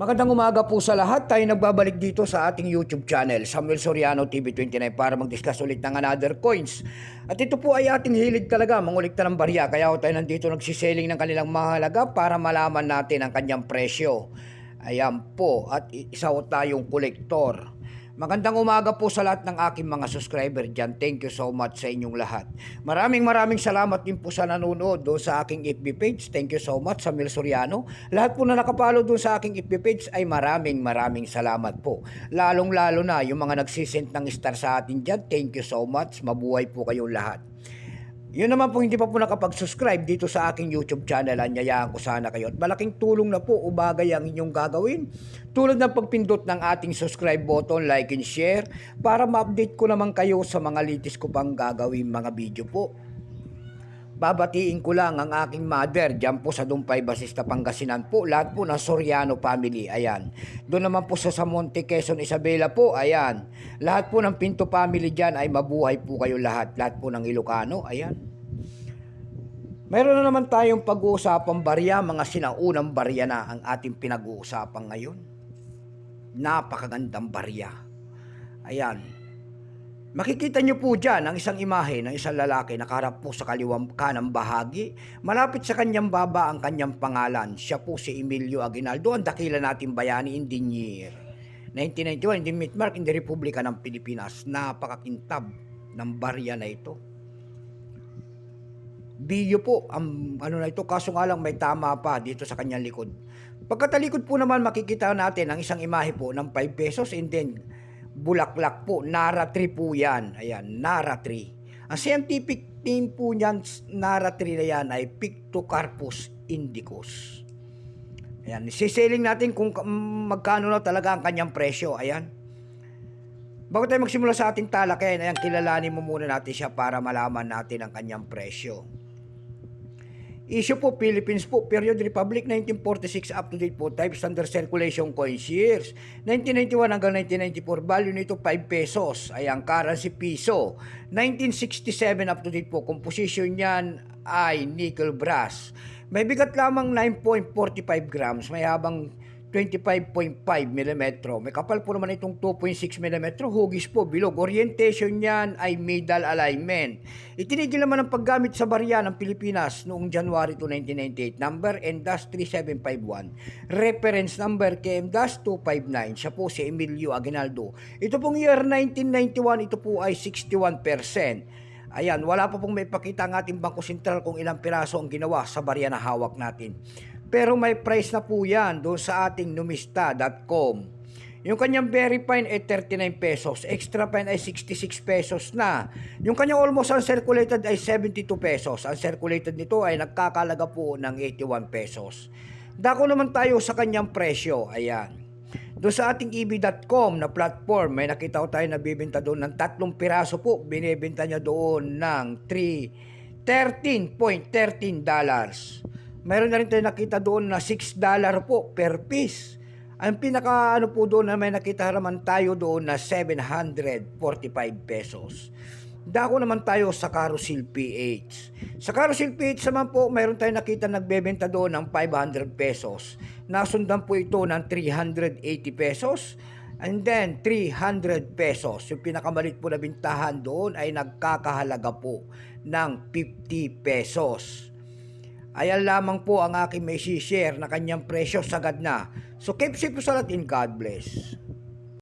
Magandang umaga po sa lahat. Tayo nagbabalik dito sa ating YouTube channel, Samuel Soriano TV29, para mag-discuss ulit ng another coins. At ito po ay ating hilig talaga, mangulikta ng barya. Kaya tayo nandito nagsiselling ng kanilang mahalaga para malaman natin ang kanyang presyo. Ayan po, at isa po tayong kolektor. Magandang umaga po sa lahat ng aking mga subscriber dyan. Thank you so much sa inyong lahat. Maraming salamat din po sa nanonood doon sa aking FB page. Thank you so much, Samuel Soriano. Lahat po na nakapalo doon sa aking FB page ay maraming salamat po. Lalong-lalo na yung mga nagsisend ng star sa atin dyan. Thank you so much. Mabuhay po kayong lahat. Yun naman po hindi pa po nakapag-subscribe dito sa aking YouTube channel, anyayaan ko sana kayo. At malaking tulong na po o bagay ang inyong gagawin. Tulad ng pagpindot ng ating subscribe button, like and share, para ma-update ko naman kayo sa mga latest ko pang gagawin mga video po. Babatiin ko lang ang aking mother dyan po sa Dumpay, Basista, Pangasinan po. Lahat po ng Soriano family, ayan. Doon naman po sa Monte, Quezon, Isabela po, ayan. Lahat po ng Pinto family dyan ay mabuhay po kayo lahat. Lahat po ng Ilocano, ayan. Meron na naman tayong pag-uusapang barya, mga sinaunang barya na ang ating pinag-uusapan ngayon. Napakagandang barya. Ayan. Makikita nyo po dyan ang isang imahe ng isang lalaki nakaharap po sa kaliwang kanang bahagi. Malapit sa kanyang baba ang kanyang pangalan. Siya po si Emilio Aguinaldo, ang dakila nating bayani in the year 1991 in the Mitmark in the Republika ng Pilipinas. Napakakintab ng barya na ito. Video po ang na ito, kaso nga lang may tama pa dito sa kanyang likod. Pagkatalikod po naman makikita natin ang isang imahe po ng 5 pesos and then bulaklak po, Nara tree po yan. Ayan, Nara tree. Ang scientific name po niyan, Nara tree na yan, ay Pictocarpus indicus. Ayan, isiselling natin kung magkano na talaga ang kanyang presyo. Ayan. Bago tayo magsimula sa ating talakayan, ayan, kilalanin mo muna natin siya para malaman natin ang kanyang presyo. Issue po, Philippines po, period Republic 1946 up to date po, type standard circulation coins years 1991 hanggang 1994, value nito 5 pesos, ayan, currency piso. 1967 up to date po, composition niyan ay nickel brass. May bigat lamang 9.45 grams, may habang 25.5 mm. May kapal po naman itong 2.6 mm. Hugis po, bilog. Orientation niyan ay middle alignment. Itinigil naman ang paggamit sa barya ng Pilipinas noong January 2, 1998. Number NDAS 3751. Reference number KM-259. Siya po si Emilio Aguinaldo. Ito pong year 1991, ito po ay 61%. Ayan, wala pa pong may pakita ang ating Bangko Sentral kung ilang piraso ang ginawa sa barya na hawak natin. Pero may price na po yan doon sa ating numista.com. Yung kanyang very fine ay 39 pesos. Extra fine ay 66 pesos na. Yung kanyang almost uncirculated ay 72 pesos. Uncirculated nito ay nagkakalaga po ng 81 pesos. Dako naman tayo sa kanyang presyo. Ayan. Doon sa ating eb.com na platform, may nakita ko tayo na bibenta doon ng 3 piraso po. Binibenta niya doon ng $13.13. Mayroon na rin tayo nakita doon na $6 po per piece. Ang pinaka po doon na may nakita naman tayo doon na 745 pesos. Dako naman tayo sa Carousel PH. Sa Carousel PH naman po, mayroon tayo nakita nagbebenta doon ng 500 pesos. Nasundan po ito ng 380 pesos. And then 300 pesos. Yung pinakamalit po na bintahan doon ay nagkakahalaga po ng 50 pesos. Ayan lamang po ang aking may share na kanyang presyo, sagad na. So keep safe po sa lahat, and God bless.